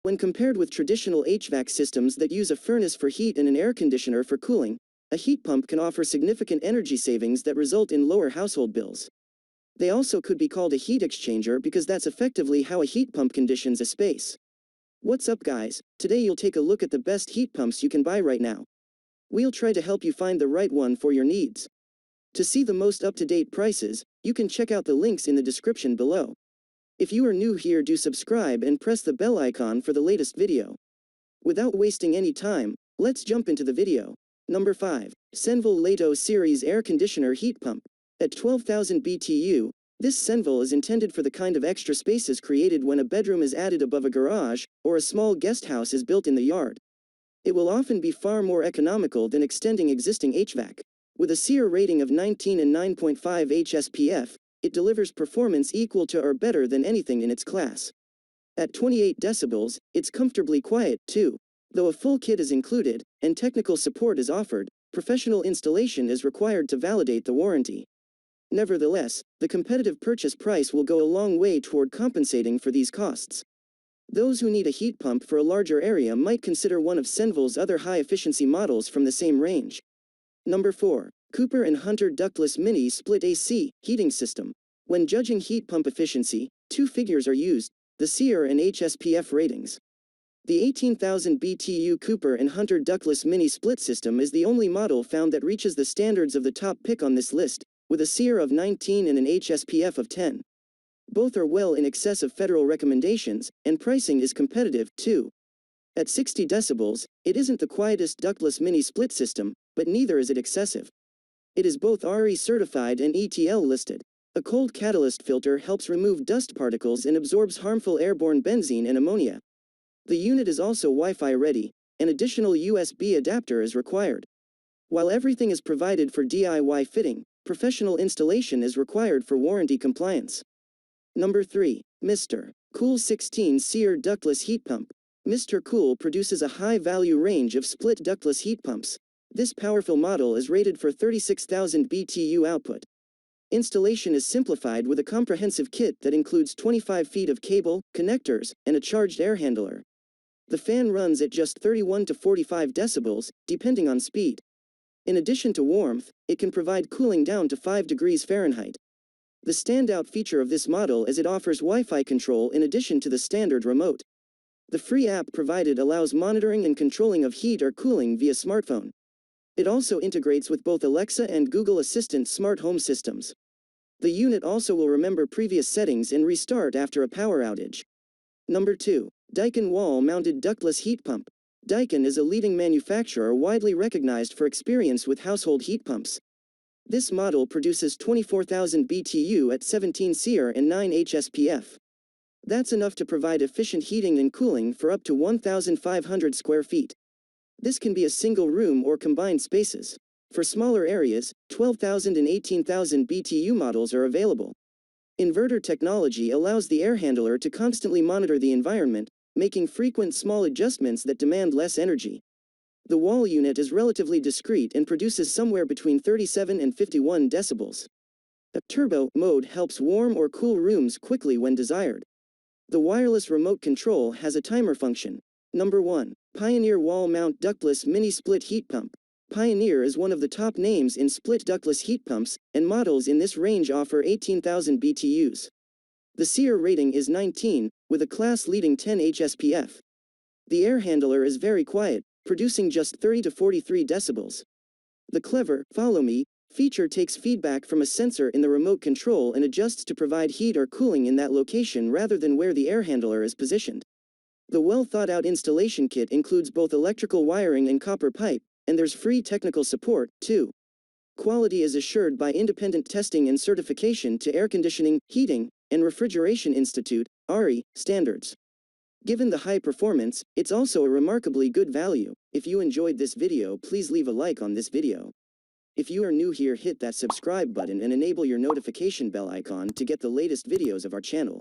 When compared with traditional HVAC systems that use a furnace for heat and an air conditioner for cooling, a heat pump can offer significant energy savings that result in lower household bills. They also could be called a heat exchanger because that's effectively how a heat pump conditions a space. What's up, guys? Today you'll take a look at the best heat pumps you can buy right now. We'll try to help you find the right one for your needs. To see the most up-to-date prices, you can check out the links in the description below. If you are new here, do subscribe and press the bell icon for the latest video. Without wasting any time, let's jump into the video. Number 5. Senville LETO Series Air Conditioner Heat Pump. At 12,000 BTU, this Senville is intended for the kind of extra spaces created when a bedroom is added above a garage, or a small guest house is built in the yard. It will often be far more economical than extending existing HVAC. With a SEER rating of 19 and 9.5 HSPF, it delivers performance equal to or better than anything in its class. At 28 decibels, it's comfortably quiet, too. Though a full kit is included, and technical support is offered, professional installation is required to validate the warranty. Nevertheless, the competitive purchase price will go a long way toward compensating for these costs. Those who need a heat pump for a larger area might consider one of Senville's other high-efficiency models from the same range. Number 4. Cooper & Hunter Ductless Mini Split AC Heating System. When judging heat pump efficiency, two figures are used, the SEER and HSPF ratings. The 18,000 BTU Cooper & Hunter Ductless Mini Split System is the only model found that reaches the standards of the top pick on this list, with a SEER of 19 and an HSPF of 10. Both are well in excess of federal recommendations, and pricing is competitive, too. At 60 decibels, it isn't the quietest ductless mini split system, but neither is it excessive. It is both RE certified and ETL listed. A cold catalyst filter helps remove dust particles and absorbs harmful airborne benzene and ammonia. The unit is also Wi-Fi ready. An additional USB adapter is required. While everything is provided for DIY fitting, professional installation is required for warranty compliance. Number 3. MrCool 16 SEER Ductless Heat Pump. MrCool produces a high-value range of split ductless heat pumps. This powerful model is rated for 36,000 BTU output. Installation is simplified with a comprehensive kit that includes 25 feet of cable, connectors, and a charged air handler. The fan runs at just 31 to 45 decibels, depending on speed. In addition to warmth, it can provide cooling down to 5 degrees Fahrenheit. The standout feature of this model is it offers Wi-Fi control in addition to the standard remote. The free app provided allows monitoring and controlling of heat or cooling via smartphone. It also integrates with both Alexa and Google Assistant smart home systems. The unit also will remember previous settings and restart after a power outage. Number 2. Daikin Wall-Mounted Ductless Heat Pump. Daikin is a leading manufacturer widely recognized for experience with household heat pumps. This model produces 24,000 BTU at 17 SEER and 9 HSPF. That's enough to provide efficient heating and cooling for up to 1,500 square feet. This can be a single room or combined spaces. For smaller areas, 12,000 and 18,000 BTU models are available. Inverter technology allows the air handler to constantly monitor the environment, making frequent small adjustments that demand less energy. The wall unit is relatively discreet and produces somewhere between 37 and 51 decibels. A turbo mode helps warm or cool rooms quickly when desired. The wireless remote control has a timer function. Number 1. Pioneer Wall Mount Ductless Mini Split Heat Pump. Pioneer is one of the top names in split ductless heat pumps, and models in this range offer 18,000 BTUs. The SEER rating is 19, with a class-leading 10 HSPF. The air handler is very quiet, producing just 30 to 43 decibels. The clever "Follow Me" feature takes feedback from a sensor in the remote control and adjusts to provide heat or cooling in that location rather than where the air handler is positioned. The well-thought-out installation kit includes both electrical wiring and copper pipe, and there's free technical support, too. Quality is assured by independent testing and certification to Air Conditioning, Heating, and Refrigeration Institute (ARI) standards. Given the high performance, it's also a remarkably good value. If you enjoyed this video, please leave a like on this video. If you are new here, hit that subscribe button and enable your notification bell icon to get the latest videos of our channel.